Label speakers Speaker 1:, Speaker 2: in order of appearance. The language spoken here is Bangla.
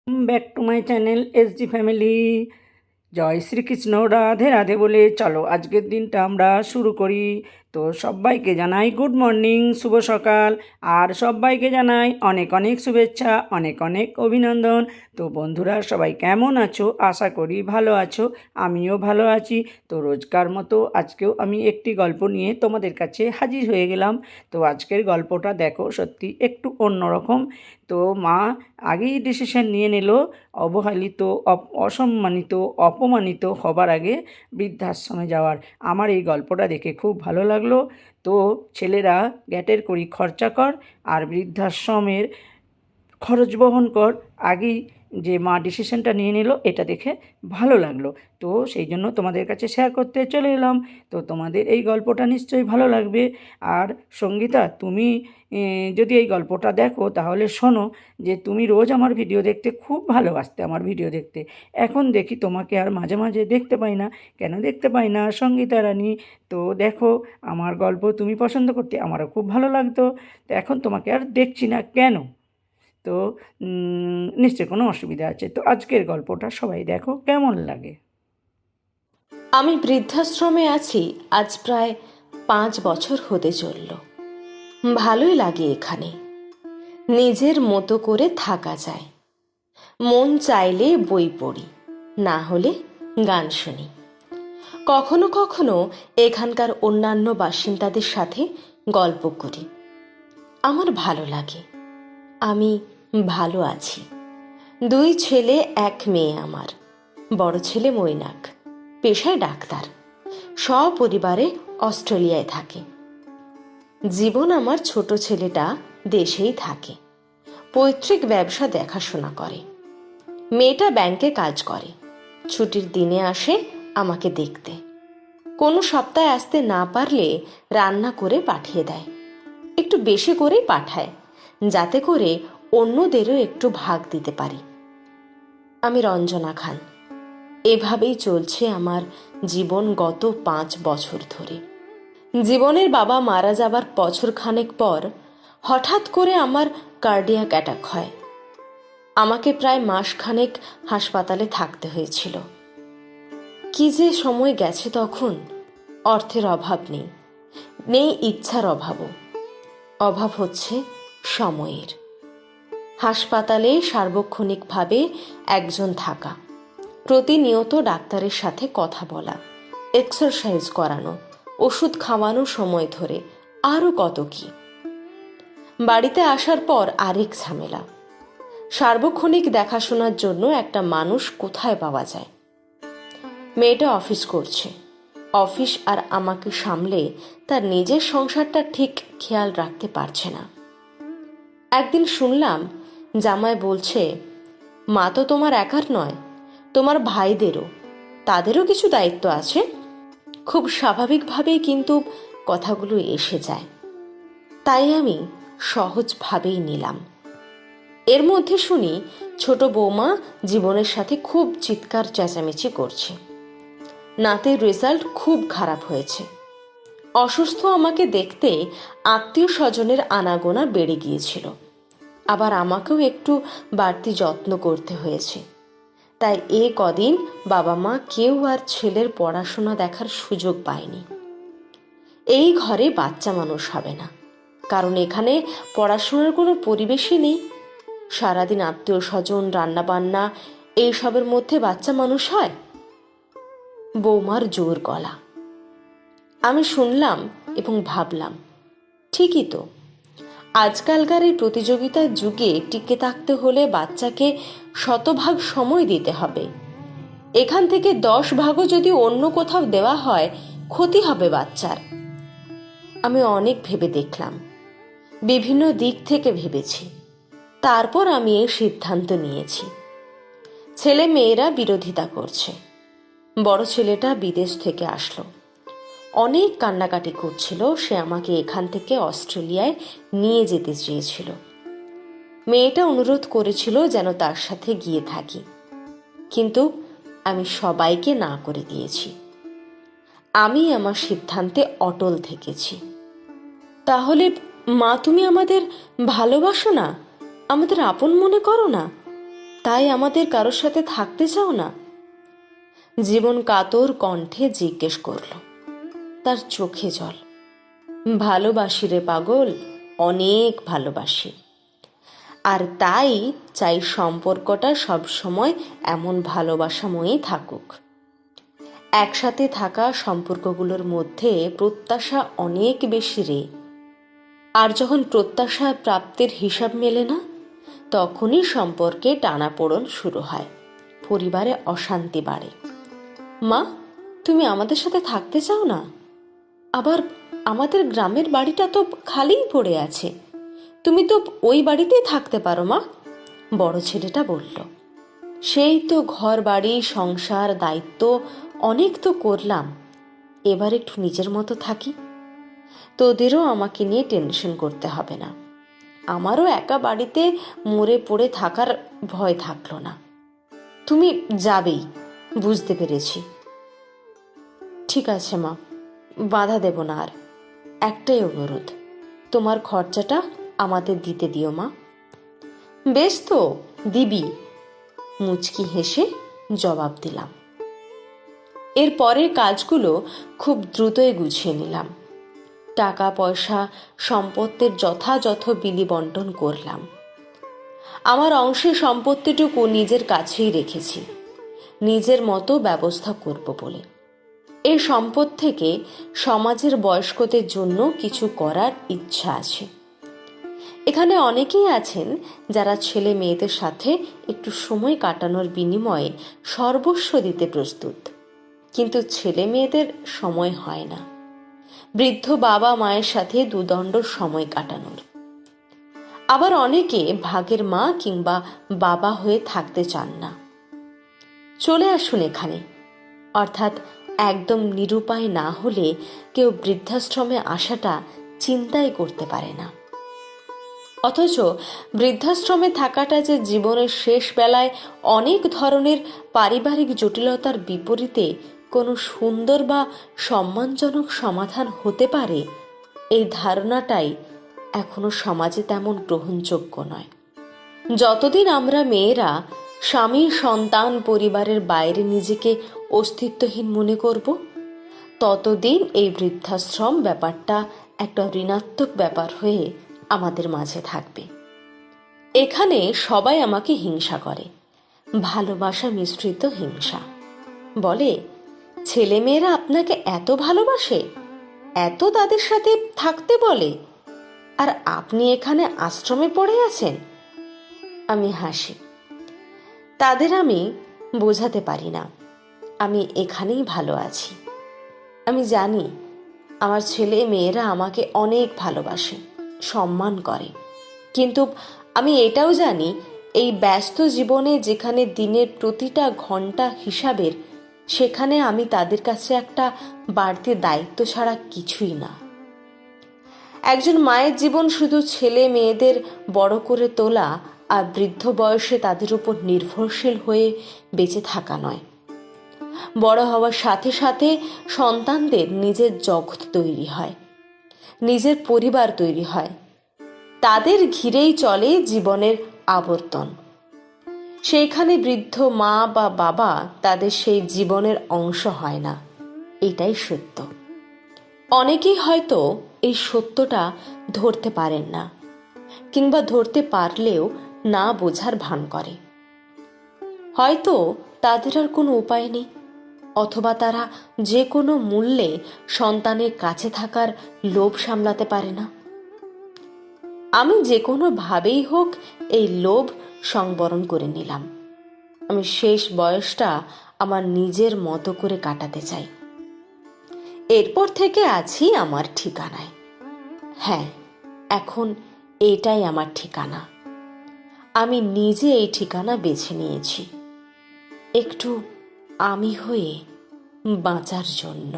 Speaker 1: Back to my channel SD family. জয় শ্রীকৃষ্ণ, রাধে রাধে বলে চলো আজকের দিনটা আমরা শুরু করি। তো সবাইকে জানাই গুড মর্নিং, শুভ সকাল। আর সবাইকে জানাই অনেক অনেক শুভেচ্ছা, অনেক অনেক অভিনন্দন। তো বন্ধুরা, সবাই কেমন আছো? আশা করি ভালো আছো, আমিও ভালো আছি। তো রোজকার মতো আজকেও আমি একটি গল্প নিয়ে তোমাদের কাছে হাজির হয়ে গেলাম। তো আজকের গল্পটা দেখো, সত্যি একটু অন্যরকম। তো মা আগেই ডিসিশন নিয়ে নিল অবহেলিত, অসম্মানিত, অপমানিত হবার আগে বৃদ্ধাশ্রমে যাওয়ার। আমার এই গল্পটা দেখে খুব ভালো লাগলো। তো ছেলেরা গ্যাটের করি খরচা কর আর বৃদ্ধাশ্রমের খরচ বহন কর, আগেই যে মা ডিসিশনটা নিয়ে নিল এটা দেখে ভালো লাগলো। তো সেই জন্য তোমাদের কাছে শেয়ার করতে চলে এলাম। তো তোমাদের এই গল্পটা নিশ্চয়ই ভালো লাগবে। আর সঙ্গীতা, তুমি যদি এই গল্পটা দেখো তাহলে শোনো যে তুমি রোজ আমার ভিডিও দেখতে খুব ভালোবাসতে, আমার ভিডিও দেখতে। এখন দেখি তোমাকে আর মাঝে মাঝে দেখতে পাই না। কেন দেখতে পাই না সঙ্গীতা রানী? তো দেখো, আমার গল্প তুমি পছন্দ করতে, আমারও খুব ভালো লাগতো। তো এখন তোমাকে আর দেখছি না কেন? তো নিশ্চয়ই কোনো অসুবিধা আছে। তো আজকের গল্পটা সবাই দেখো, কেমন লাগে।
Speaker 2: আমি বৃদ্ধাশ্রমে আছি আজ প্রায় 5 বছর হতে চলল। ভালোই লাগে এখানে, নিজের মতো করে থাকা যায়। মন চাইলে বই পড়ি, না হলে গান শুনি। কখনো কখনো এখানকার অন্যান্য বাসিন্দাদের সাথে গল্প করি। আমার ভালো লাগে, আমি ভালো আছি। 2 ছেলে 1 মেয়ে আমার। বড় ছেলে মৈনাক, পেশায় ডাক্তার, সপরিবারে অস্ট্রেলিয়ায় থাকে। জীবন আমার ছোট ছেলেটা দেশেই থাকে, পৈতৃক ব্যবসা দেখাশোনা করে। মেয়েটা ব্যাংকে কাজ করে, ছুটির দিনে আসে আমাকে দেখতে। কোনো সপ্তাহে আসতে না পারলে রান্না করে পাঠিয়ে দেয়, একটু বেশি করেই পাঠায়, যাতে করে অন্যদেরও একটু ভাগ দিতে পারি। আমি রঞ্জনা খান। এভাবেই চলছে আমার জীবন গত 5 বছর ধরে। জীবনের বাবা মারা যাবার বছরখানেক পর হঠাৎ করে আমার কার্ডিয়াক অ্যাটাক হয়। আমাকে প্রায় মাসখানেক হাসপাতালে থাকতে হয়েছিল। কি যে সময় গেছে তখন! অর্থের অভাব নেই, নেই ইচ্ছার অভাবও। অভাব হচ্ছে সময়ের। হাসপাতালে সার্বক্ষণিকভাবে একজন থাকা, প্রতিনিয়ত ডাক্তারের সাথে কথা বলা, এক্সারসাইজ করানো, ওষুধ খাওয়ানো সময় ধরে, আরও কত কি। বাড়িতে আসার পর আরেক ঝামেলা। সার্বক্ষণিক দেখাশোনার জন্য একটা মানুষ কোথায় পাওয়া যায়? মেয়েটা অফিস করছে, অফিস আর আমাকে সামলে তার নিজের সংসারটা ঠিক খেয়াল রাখতে পারছে না। একদিন শুনলাম জামাই বলছে, মা তো তোমার একার নয়, তোমার ভাইদেরও, তাদেরও কিছু দায়িত্ব আছে। খুব স্বাভাবিকভাবেই কিন্তু কথাগুলো এসে যায়, তাই আমি সহজভাবেই নিলাম। এর মধ্যে শুনি ছোট বৌমা জীবনের সাথে খুব চিৎকার চেঁচামেচি করছে। নাতের রেজাল্ট খুব খারাপ হয়েছে। অসুস্থ আমাকে দেখতে আত্মীয় স্বজনের আনাগোনা বেড়ে গিয়েছিল। আবার আমাকেও একটু বাড়তি যত্ন করতে হয়েছে। তাই কদিন বাবা মা কেউ আর ছেলের পড়াশোনা দেখার সুযোগ পায়নি। এই ঘরে বাচ্চা মানুষ হবে না, কারণ এখানে পড়াশোনার কোনো পরিবেশই নেই। সারাদিন আত্মীয় স্বজন, রান্নাবান্না, এইসবের মধ্যে বাচ্চা মানুষ হয়? বৌমার জোর গলা। আমি শুনলাম এবং ভাবলাম, ঠিকই তো। আজকালকার এই প্রতিযোগিতার যুগে টিকে থাকতে হলে বাচ্চাকে 100% সময় দিতে হবে। এখান থেকে 10 ভাগও যদি অন্য কোথাও দেওয়া হয়, ক্ষতি হবে বাচ্চার। আমি অনেক ভেবে দেখলাম, বিভিন্ন দিক থেকে ভেবেছি, তারপর আমি এই সিদ্ধান্ত নিয়েছি। ছেলে মেয়েরা বিরোধিতা করছে। বড় ছেলেটা বিদেশ থেকে আসলো, অনেক কান্নাকাটি করছিল। সে আমাকে এখান থেকে অস্ট্রেলিয়ায় নিয়ে যেতে চেয়েছিল। মেয়েটা অনুরোধ করেছিল যেন তার সাথে গিয়ে থাকি, কিন্তু আমি সবাইকে না করে দিয়েছি। আমি আমার সিদ্ধান্তে অটল থেকেছি। তাহলে মা, তুমি আমাদের ভালোবাসো না? আমাদের আপন মনে করো না? তাই আমাদের কারোর সাথে থাকতে চাও না? জীবন কাতর কণ্ঠে জিজ্ঞেস করল। তার চোখে জল। ভালোবাসি রে পাগল, অনেক ভালোবাসি। আর তাই চাই সম্পর্কটা সবসময় এমন ভালোবাসাময়ই থাকুক। একসাথে থাকা সম্পর্কগুলোর মধ্যে প্রত্যাশা অনেক বেশি রে। আর যখন প্রত্যাশা প্রাপ্তির হিসাব মেলে না, তখনই সম্পর্কে টানাপোড়েন শুরু হয়, পরিবারে অশান্তি বাড়ে। মা, তুমি আমাদের সাথে থাকতে চাও না? আবার আমাদের গ্রামের বাড়িটা তো খালিই পড়ে আছে, তুমি তো ওই বাড়িতেই থাকতে পারো মা, বড় ছেলেটা বলল। সেই তো ঘর বাড়ি সংসার দায়িত্ব অনেক তো করলাম, এবার একটু নিজের মতো থাকি। তোদেরও আমাকে নিয়ে টেনশন করতে হবে না। আমারও একা বাড়িতে মরে পড়ে থাকার ভয় থাকলো না। তুমি যাবেই, বুঝতে পেরেছি। ঠিক আছে মা, বাধা দেব না আর। একটাই অনুরোধ, তোমার খরচাটা আমাদের দিতে দিও মা। বেশ তো, দিবি, মুচকি হেসে জবাব দিলাম। এর পরের কাজগুলো খুব দ্রুতই গুছিয়ে নিলাম। টাকা পয়সা সম্পত্তির যথাযথ বিলি বন্টন করলাম। আমার অংশের সম্পত্তিটুকু নিজের কাছেই রেখেছি, নিজের মতো ব্যবস্থা করব বলে। এই সম্পদ থেকে সমাজের বয়স্কদের জন্য কিছু করার ইচ্ছা আছে। এখানে অনেকেই আছেন যারা ছেলে মেয়েদের সাথে একটু সময় কাটানোর বিনিময়ে সর্বস্ব দিতে প্রস্তুত, কিন্তু ছেলে মেয়েদের সময় হয় না বৃদ্ধ বাবা মায়ের সাথে দুদণ্ড সময় কাটানোর। আবার অনেকে ভাগের মা কিংবা বাবা হয়ে থাকতে চান না। চলে আসুন এখানে, অর্থাৎ একদম নিরুপায় না হলে কেউ বৃদ্ধাশ্রমে আসাটা চিন্তাই করতে পারে না। অথচ বৃদ্ধাশ্রমে থাকাটা যে জীবনের শেষ বেলায় অনেক ধরনের পারিবারিক জটিলতার বিপরীতে কোনো সুন্দর বা সম্মানজনক সমাধান হতে পারে, এই ধারণাটাই এখনো সমাজে তেমন গ্রহণযোগ্য নয়। যতদিন আমরা মেয়েরা স্বামী সন্তান পরিবারের বাইরে নিজেকে অস্তিত্বহীন মনে করব, ততদিন এই বৃদ্ধাশ্রম ব্যাপারটা একটা ঋণাত্মক ব্যাপার হয়ে আমাদের মাঝে থাকবে। এখানে সবাই আমাকে হিংসা করে, ভালোবাসা মিশ্রিত হিংসা। বলে, ছেলেমেয়েরা আপনাকে এত ভালোবাসে, এত তাদের সাথে থাকতে বলে, আর আপনি এখানে আশ্রমে পড়ে আছেন। আমি হাসি। তাদের আমি বোঝাতে পারি না আমি এখানেই ভালো আছি। আমি জানি আমার ছেলে মেয়েরা আমাকে অনেক ভালোবাসে, সম্মান করে, কিন্তু আমি এটাও জানি এই ব্যস্ত জীবনে যেখানে দিনের প্রতিটা ঘন্টা হিসাবের, সেখানে আমি তাদের কাছে একটা বাড়তি দায়িত্ব ছাড়া কিছুই না। একজন মায়ের জীবন শুধু ছেলে মেয়েদের বড় করে তোলা আর বৃদ্ধ বয়সে তাদের উপর নির্ভরশীল হয়ে বেঁচে থাকা নয়। বড় হওয়ার সাথে সাথে সন্তানদের নিজের জগৎ তৈরি হয়, নিজের পরিবার তৈরি হয়, তাদের ঘিরেই চলে জীবনের আবর্তন। সেইখানে বৃদ্ধ মা বা বাবা তাদের সেই জীবনের অংশ হয় না, এটাই সত্য। অনেকেই হয়তো এই সত্যটা ধরতে পারেন না, কিংবা ধরতে পারলেও না বোঝার ভান করে। হয়তো তাদের আর কোনো উপায় নেই, অথবা তারা যে কোনো মূল্যে সন্তানের কাছে থাকার লোভ সামলাতে পারে না। আমি যে কোনো ভাবেই হোক এই লোভ সংবরণ করে নিলাম। আমি শেষ বয়সটা আমার নিজের মতো করে কাটাতে চাই। এরপর থেকে আছি আমার ঠিকানায়। হ্যাঁ, এখন এটাই আমার ঠিকানা। আমি নিজে এই ঠিকানা বেছে নিয়েছি, একটু আমি হয়ে বাঁচার জন্য।